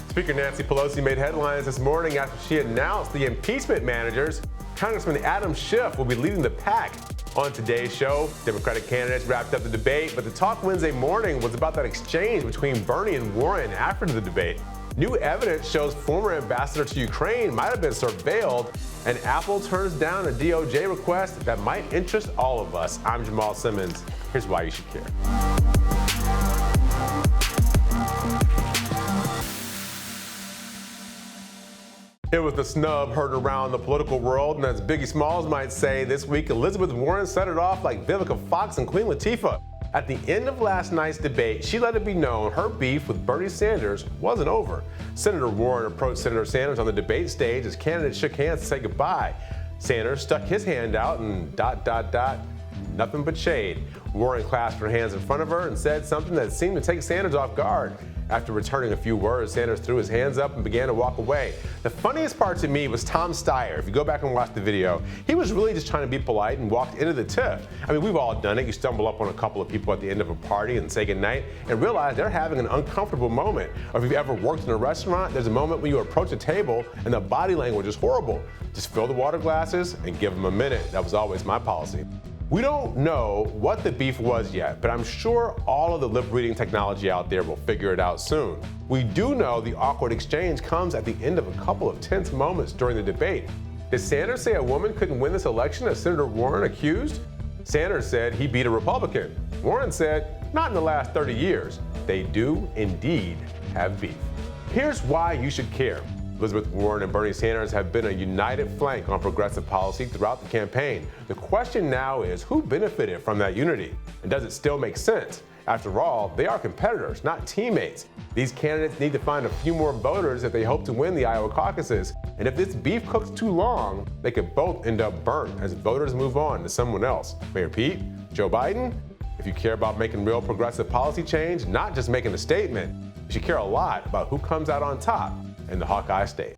Speaker Nancy Pelosi made headlines this morning after she announced the impeachment managers. Congressman Adam Schiff will be leading the pack. On today's show, Democratic candidates wrapped up the debate, but the talk Wednesday morning was about that exchange between Bernie and Warren after the debate. New evidence shows former ambassador to Ukraine might have been surveilled, and Apple turns down a DOJ request that might interest all of us. I'm Jamal Simmons. Here's why you should care. It was the snub heard around the political world, and as Biggie Smalls might say, this week Elizabeth Warren set it off like Vivica Fox and Queen Latifah. At the end of last night's debate, she let it be known her beef with Bernie Sanders wasn't over. Senator Warren approached Senator Sanders on the debate stage as candidates shook hands to say goodbye. Sanders stuck his hand out and ... nothing but shade. Warren clasped her hands in front of her and said something that seemed to take Sanders off guard. After returning a few words, Sanders threw his hands up and began to walk away. The funniest part to me was Tom Steyer. If you go back and watch the video, he was really just trying to be polite and walked into the tiff. I mean, we've all done it. You stumble up on a couple of people at the end of a party and say goodnight and realize they're having an uncomfortable moment. Or if you've ever worked in a restaurant, there's a moment when you approach a table and the body language is horrible. Just fill the water glasses and give them a minute. That was always my policy. We don't know what the beef was yet, but I'm sure all of the lip-reading technology out there will figure it out soon. We do know the awkward exchange comes at the end of a couple of tense moments during the debate. Did Sanders say a woman couldn't win this election as Senator Warren accused? Sanders said he beat a Republican. Warren said, not in the last 30 years. They do indeed have beef. Here's why you should care. Elizabeth Warren and Bernie Sanders have been a united flank on progressive policy throughout the campaign. The question now is who benefited from that unity? And does it still make sense? After all, they are competitors, not teammates. These candidates need to find a few more voters if they hope to win the Iowa caucuses. And if this beef cooks too long, they could both end up burnt as voters move on to someone else. Mayor Pete, Joe Biden? If you care about making real progressive policy change, not just making a statement, you should care a lot about who comes out on top in the Hawkeye State.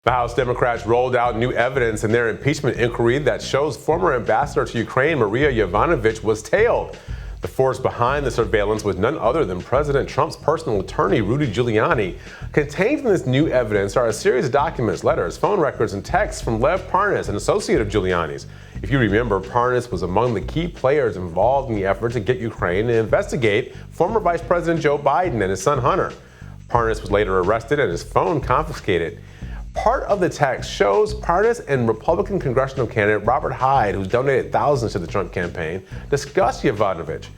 The House Democrats rolled out new evidence in their impeachment inquiry that shows former ambassador to Ukraine Marie Yovanovitch was tailed. The force behind the surveillance was none other than President Trump's personal attorney, Rudy Giuliani. Contained in this new evidence are a series of documents, letters, phone records, and texts from Lev Parnas, an associate of Giuliani's. If you remember, Parnas was among the key players involved in the effort to get Ukraine to investigate former Vice President Joe Biden and his son Hunter. Parnas was later arrested and his phone confiscated. Part of the text shows Parnas and Republican congressional candidate Robert Hyde, who's donated thousands to the Trump campaign, discussed Yovanovitch.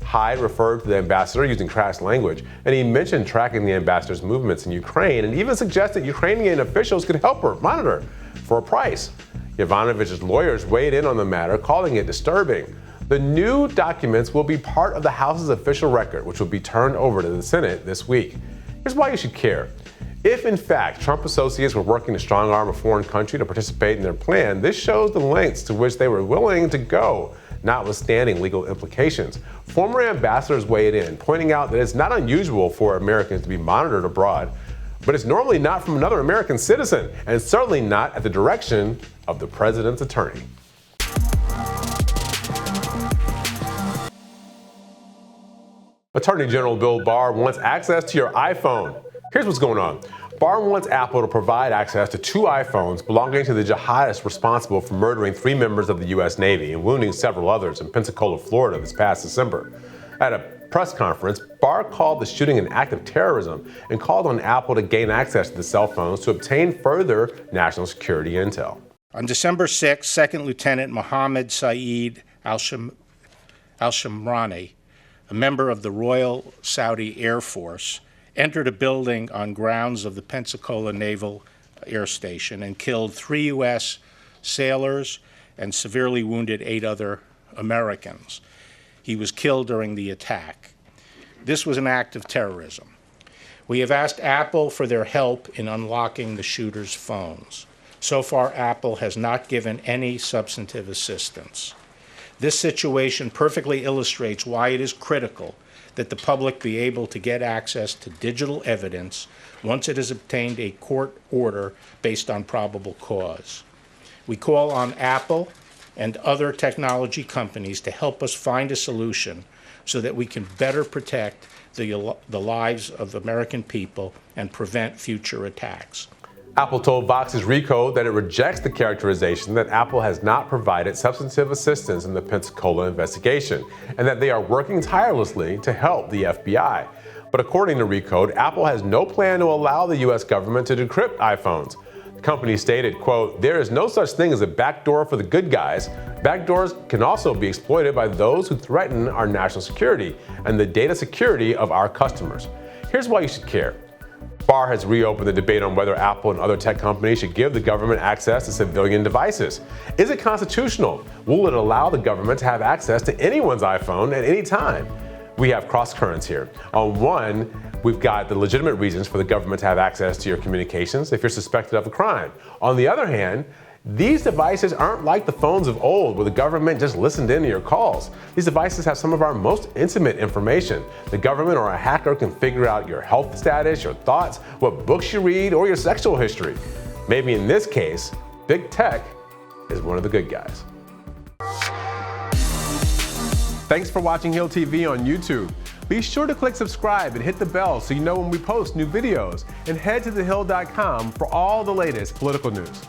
Hyde referred to the ambassador using crass language, and he mentioned tracking the ambassador's movements in Ukraine and even suggested Ukrainian officials could help her monitor for a price. Yovanovitch's lawyers weighed in on the matter, calling it disturbing. The new documents will be part of the House's official record, which will be turned over to the Senate this week. Here's why you should care. If, in fact, Trump associates were working to strong-arm a foreign country to participate in their plan, this shows the lengths to which they were willing to go, notwithstanding legal implications. Former ambassadors weighed in, pointing out that it's not unusual for Americans to be monitored abroad, but it's normally not from another American citizen, and certainly not at the direction of the president's attorney. Attorney General Bill Barr wants access to your iPhone. Here's what's going on. Barr wants Apple to provide access to 2 iPhones belonging to the jihadists responsible for murdering 3 members of the U.S. Navy and wounding several others in Pensacola, Florida this past December. At a press conference, Barr called the shooting an act of terrorism and called on Apple to gain access to the cell phones to obtain further national security intel. On December 6, 2nd Lieutenant Mohammed Saeed al-Shamrani, a member of the Royal Saudi Air Force, entered a building on grounds of the Pensacola Naval Air Station and killed 3 U.S. sailors and severely wounded 8 other Americans. He was killed during the attack. This was an act of terrorism. We have asked Apple for their help in unlocking the shooter's phones. So far, Apple has not given any substantive assistance. This situation perfectly illustrates why it is critical that the public be able to get access to digital evidence once it has obtained a court order based on probable cause. We call on Apple and other technology companies to help us find a solution so that we can better protect the lives of American people and prevent future attacks. Apple told Vox's Recode that it rejects the characterization that Apple has not provided substantive assistance in the Pensacola investigation and that they are working tirelessly to help the FBI. But according to Recode, Apple has no plan to allow the U.S. government to decrypt iPhones. The company stated, quote, "There is no such thing as a backdoor for the good guys. Backdoors can also be exploited by those who threaten our national security and the data security of our customers. Here's why you should care. Barr has reopened the debate on whether Apple and other tech companies should give the government access to civilian devices. Is it constitutional? Will it allow the government to have access to anyone's iPhone at any time? We have cross currents here. On one, we've got the legitimate reasons for the government to have access to your communications if you're suspected of a crime. On the other hand, these devices aren't like the phones of old where the government just listened in to your calls. These devices have some of our most intimate information. The government or a hacker can figure out your health status, your thoughts, what books you read, or your sexual history. Maybe in this case, big tech is one of the good guys." Thanks for watching Hill TV on YouTube. Be sure to click subscribe and hit the bell so you know when we post new videos. And head to thehill.com for all the latest political news.